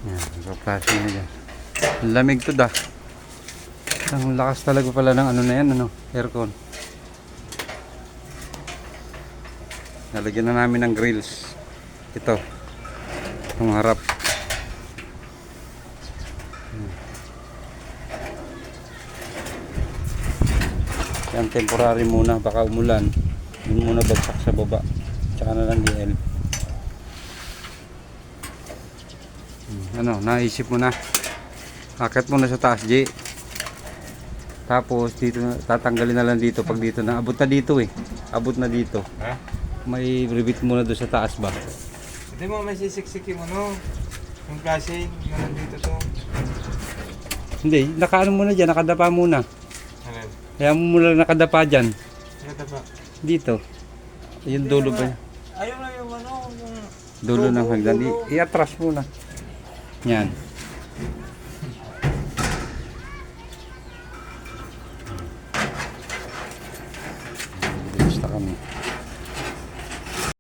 Yan, nagpa-flashing na dyan. Ang lamig to da. Ang lakas talaga pala ng ano na yan, ano, aircon. Nalagyan na namin ng grills. Ito. Itong harap. Yan, temporary muna. Baka umulan. Yun muna bagsak sa baba. Tsaka na lang DL. Ano, naisip mo na. Akit mo na sa taas, J. Tapos dito tatanggalin na lang dito pag dito na. Abot na dito eh. Abot na dito. Ha? May rivet muna doon sa taas ba? Hindi mo may sisiksiki mo no. Yung flashing na nandito to. Hindi, nakaano muna dyan, nakadapa muna. Alin? Kaya mo muna nakadapa dyan. Ito ba? Dito. Yung dulo ba? Ayaw na yung ano, yung Dulo ng hagdan. dulo. I-atras muna. Yan. Basta kami.